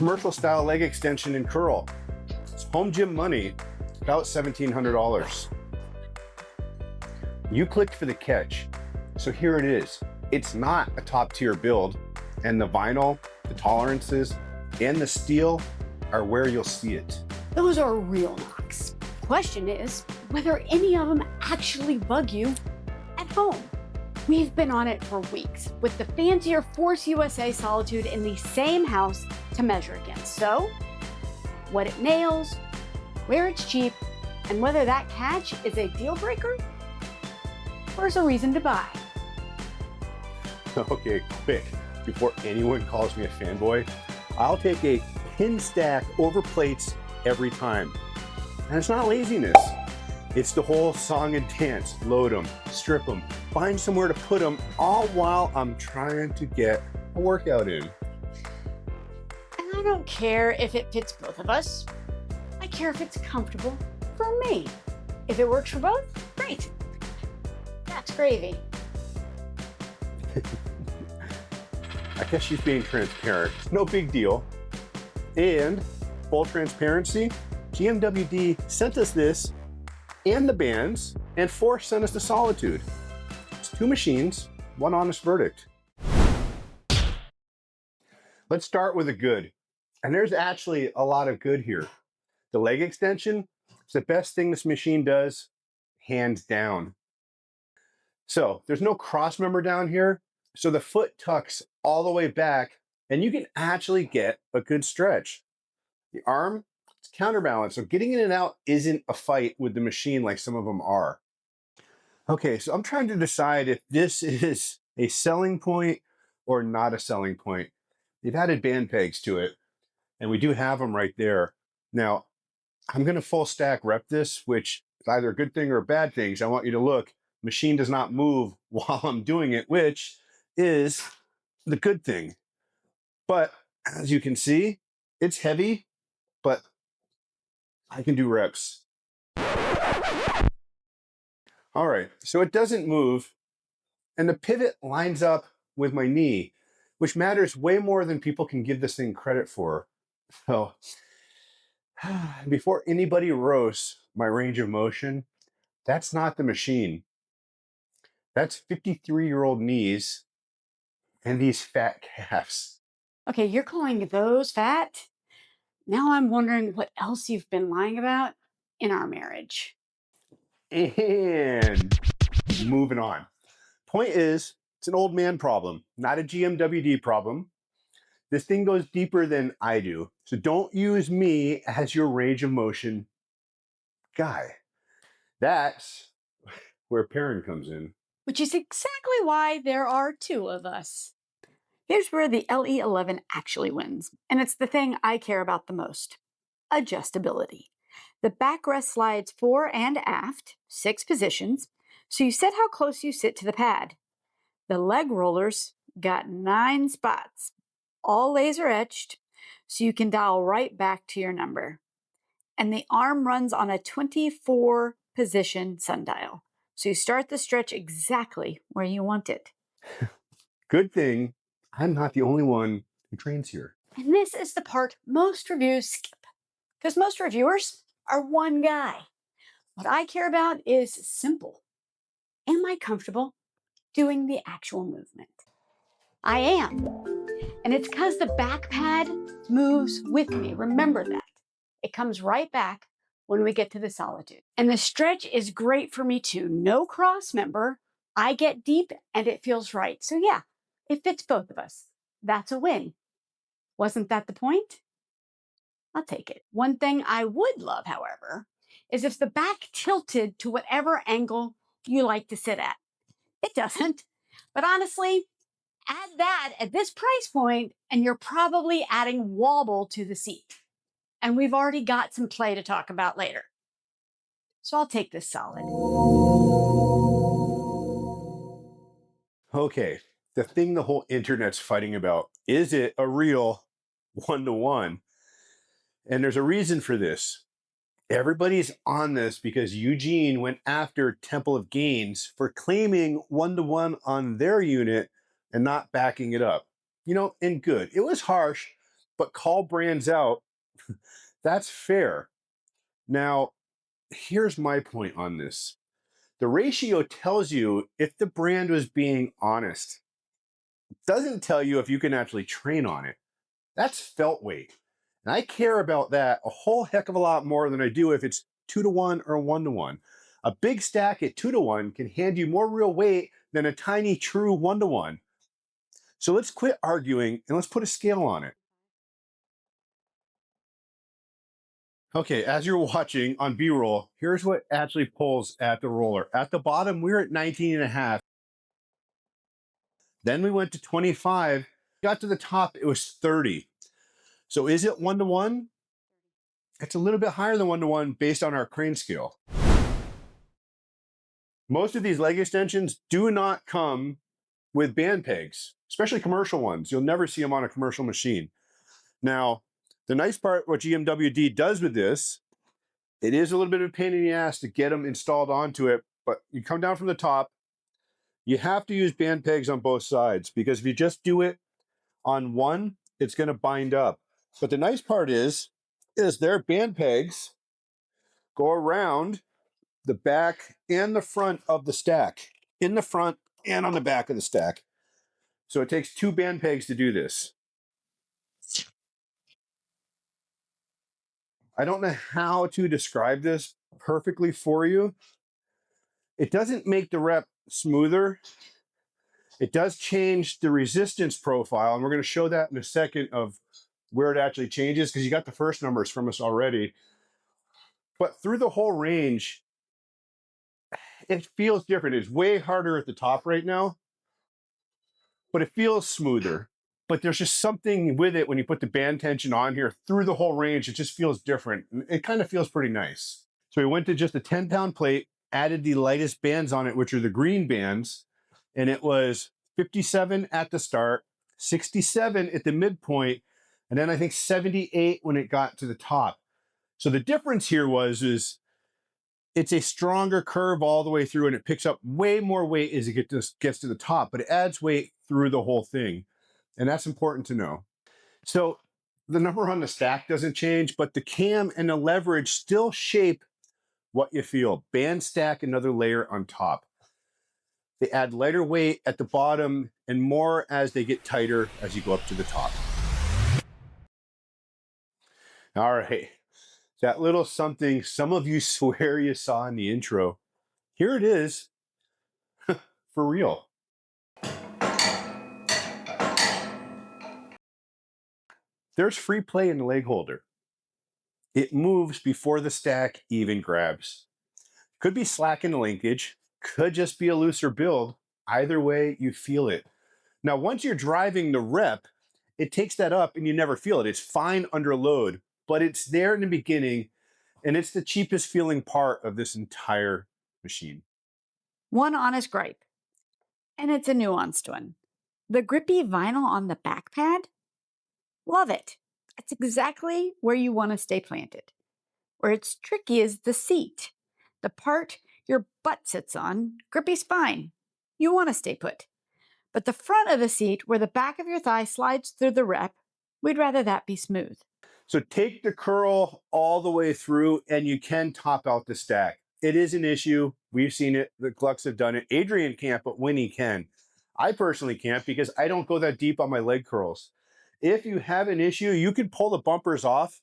commercial style leg extension and curl. It's home gym money, about $1,700. You clicked for the catch, so here it is. It's not a top tier build, and the vinyl, the tolerances, and the steel are where you'll see it. Those are real knocks. Question is whether any of them actually bug you at home. We've been on it for weeks with the fancier Force USA Solitude in the same house to measure against. So, what it nails, where it's cheap, and whether that catch is a deal breaker or is a reason to buy. Okay, quick, before anyone calls me a fanboy, I'll take a pin stack over plates every time. And it's not laziness. It's the whole song and dance. Load them, strip them, find somewhere to put them, all while I'm trying to get a workout in. And I don't care if it fits both of us. I care if it's comfortable for me. If it works for both, great. That's gravy. I guess she's being transparent. No big deal. And full transparency, GMWD sent us this and the bands, and Force sent us the Solitude. It's two machines, one honest verdict. Let's start with the good. And there's actually a lot of good here. The leg extension is the best thing this machine does, hands down. So there's no cross member down here, so the foot tucks all the way back and you can actually get a good stretch. The arm, it's counterbalanced, so getting in and out isn't a fight with the machine like some of them are. Okay, so I'm trying to decide if this is a selling point or not a selling point. They've added band pegs to it, and we do have them right there. Now, I'm gonna full stack rep this, which is either a good thing or a bad thing. So I want you to look. Machine does not move while I'm doing it, which is the good thing. But as you can see, it's heavy, but I can do reps. All right, so it doesn't move, and the pivot lines up with my knee, which matters way more than people can give this thing credit for. So before anybody roasts my range of motion, that's not the machine. That's 53-year-old knees and these fat calves. Okay, you're calling those fat? Now I'm wondering what else you've been lying about in our marriage. And moving on. Point is, it's an old man problem, not a GMWD problem. This thing goes deeper than I do. So don't use me as your range of motion guy. That's where pairing comes in. Which is exactly why there are two of us. Here's where the LE11 actually wins, and it's the thing I care about the most. Adjustability. The backrest slides fore and aft, 6 positions, so you set how close you sit to the pad. The leg rollers got 9 spots, all laser etched, so you can dial right back to your number. And the arm runs on a 24 position sundial, so you start the stretch exactly where you want it. Good thing I'm not the only one who trains here. And this is the part most reviewers skip, because most reviewers are one guy. What I care about is simple. Am I comfortable doing the actual movement? I am. And it's because the back pad moves with me. Remember that. It comes right back when we get to the Solitude. And the stretch is great for me too. No cross member. I get deep and it feels right. So yeah, it fits both of us. That's a win. Wasn't that the point? I'll take it. One thing I would love, however, is if the back tilted to whatever angle you like to sit at. It doesn't. But honestly, add that at this price point and you're probably adding wobble to the seat. And we've already got some play to talk about later. So I'll take this solid. Okay, the thing the whole internet's fighting about, is it a real one-to-one? And there's a reason for this. Everybody's on this because Eugene went after Temple of Gains for claiming one-to-one on their unit and not backing it up. You know, and good. It was harsh, but call brands out, that's fair. Now, here's my point on this. The ratio tells you if the brand was being honest. It doesn't tell you if you can actually train on it. That's felt weight. And I care about that a whole heck of a lot more than I do if it's 2-to-1 or 1-to-1. A big stack at 2-to-1 can hand you more real weight than a tiny true 1-to-1. So let's quit arguing and let's put a scale on it. Okay, as you're watching on B-roll, here's what actually pulls at the roller. At the bottom, we're at 19.5. Then we went to 25. Got to the top, it was 30. So is it 1-to-1? It's a little bit higher than 1-to-1 based on our crane scale. Most of these leg extensions do not come with band pegs, especially commercial ones. You'll never see them on a commercial machine. Now, the nice part, what GMWD does with this, it is a little bit of a pain in the ass to get them installed onto it, but you come down from the top, you have to use band pegs on both sides, because if you just do it on one, it's going to bind up. But the nice part is their band pegs go around the back and the front of the stack, in the front and on the back of the stack. So it takes 2 band pegs to do this. I don't know how to describe this perfectly for you. It doesn't make the rep smoother. It does change the resistance profile, and we're going to show that in a second of where it actually changes, because you got the first numbers from us already. But through the whole range, it feels different. It's way harder at the top right now, but it feels smoother. But there's just something with it when you put the band tension on here through the whole range, it just feels different. It kind of feels pretty nice. So we went to just a 10-pound plate, added the lightest bands on it, which are the green bands, and it was 57 at the start, 67 at the midpoint, and then I think 78 when it got to the top. So the difference here is it's a stronger curve all the way through, and it picks up way more weight as it gets to the top, but it adds weight through the whole thing. And that's important to know. So the number on the stack doesn't change, but the cam and the leverage still shape what you feel. Band stack another layer on top. They add lighter weight at the bottom and more as they get tighter as you go up to the top. All right, that little something some of you swear you saw in the intro. Here it is, for real. There's free play in the leg holder. It moves before the stack even grabs. Could be slack in the linkage, could just be a looser build. Either way, you feel it. Now, once you're driving the rep, it takes that up and you never feel it. It's fine under load, but it's there in the beginning, and it's the cheapest feeling part of this entire machine. One honest gripe, and it's a nuanced one. The grippy vinyl on the back pad, love it. That's exactly where you want to stay planted. Where it's tricky is the seat. The part your butt sits on, grippy's fine. You want to stay put. But the front of the seat, where the back of your thigh slides through the rep, we'd rather that be smooth. So take the curl all the way through, and you can top out the stack. It is an issue. We've seen it. The Glucks have done it. Adrian can't, but Winnie can. I personally can't because I don't go that deep on my leg curls. If you have an issue, you can pull the bumpers off,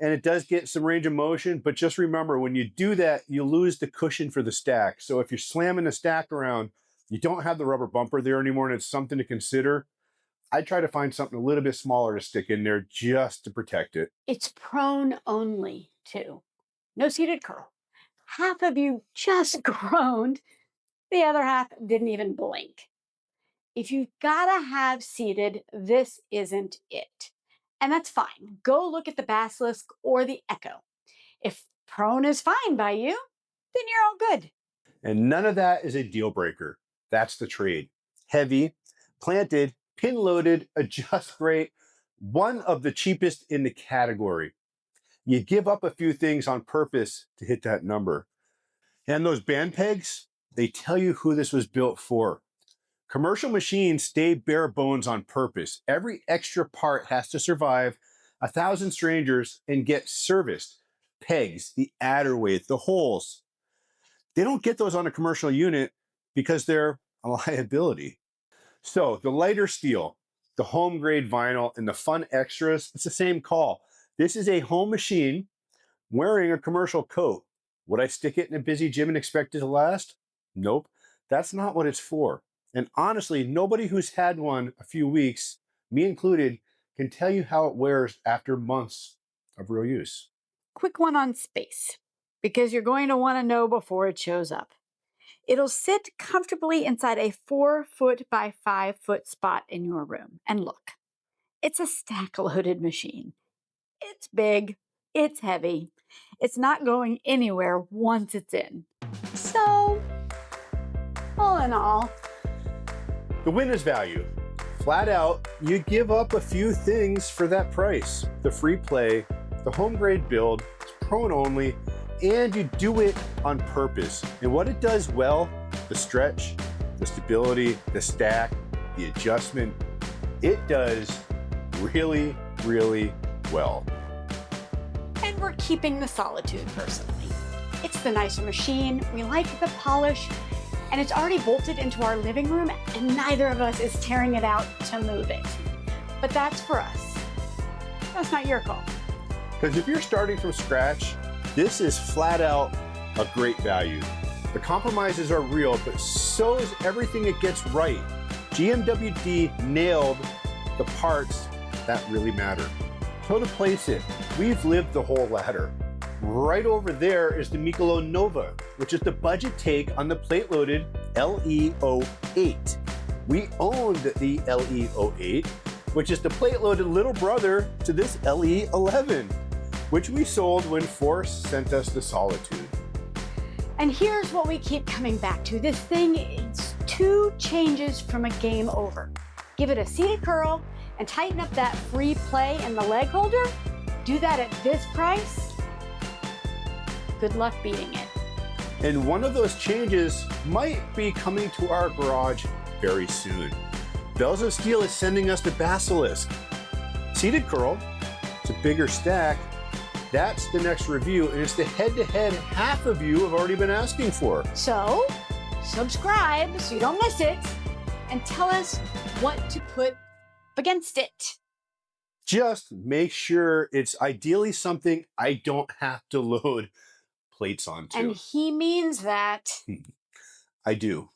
and it does get some range of motion, but just remember, when you do that, you lose the cushion for the stack. So if you're slamming the stack around, you don't have the rubber bumper there anymore, and it's something to consider. I try to find something a little bit smaller to stick in there just to protect it. It's prone only, too. No seated curl. Half of you just groaned. The other half didn't even blink. If you've got to have seated, this isn't it. And that's fine. Go look at the Basilisk or the Echo. If prone is fine by you, then you're all good. And none of that is a deal breaker. That's the trade. Heavy, planted, pin loaded, adjust great, one of the cheapest in the category. You give up a few things on purpose to hit that number. And those band pegs, they tell you who this was built for. Commercial machines stay bare bones on purpose. Every extra part has to survive 1,000 strangers and get serviced. Pegs, the adder weight, the holes. They don't get those on a commercial unit because they're a liability. So the lighter steel, the home grade vinyl, and the fun extras, it's the same call. This is a home machine wearing a commercial coat. Would I stick it in a busy gym and expect it to last? Nope, that's not what it's for. And honestly, nobody who's had one a few weeks, me included, can tell you how it wears after months of real use. Quick one on space, because you're going to want to know before it shows up. It'll sit comfortably inside a 4-foot by 5-foot spot in your room. And look, it's a stack-loaded machine. It's big, it's heavy, it's not going anywhere once it's in. So, all in all, the win is value. Flat out, you give up a few things for that price. The free play, the home grade build, it's prone only, and you do it on purpose. And what it does well, the stretch, the stability, the stack, the adjustment, it does really, really well. And we're keeping the solitude personally. It's the nicer machine, we like the polish, and it's already bolted into our living room, and neither of us is tearing it out to move it. But that's for us. That's not your call. Because if you're starting from scratch, this is flat out a great value. The compromises are real, but so is everything it gets right. GMWD nailed the parts that really matter. So to place it, we've lived the whole ladder. Right over there is the Michelob Nova, which is the budget take on the plate-loaded LE08. We owned the LE08, which is the plate-loaded little brother to this LE11, which we sold when Force sent us the Solitude. And here's what we keep coming back to. This thing is 2 changes from a game over. Give it a seated curl and tighten up that free play in the leg holder. Do that at this price. Good luck beating it. And one of those changes might be coming to our garage very soon. Bells of Steel is sending us the Basilisk. Seated curl, it's a bigger stack. That's the next review, and it's the head-to-head half of you have already been asking for. So, subscribe so you don't miss it, and tell us what to put against it. Just make sure it's ideally something I don't have to load plates onto. And he means that. I do.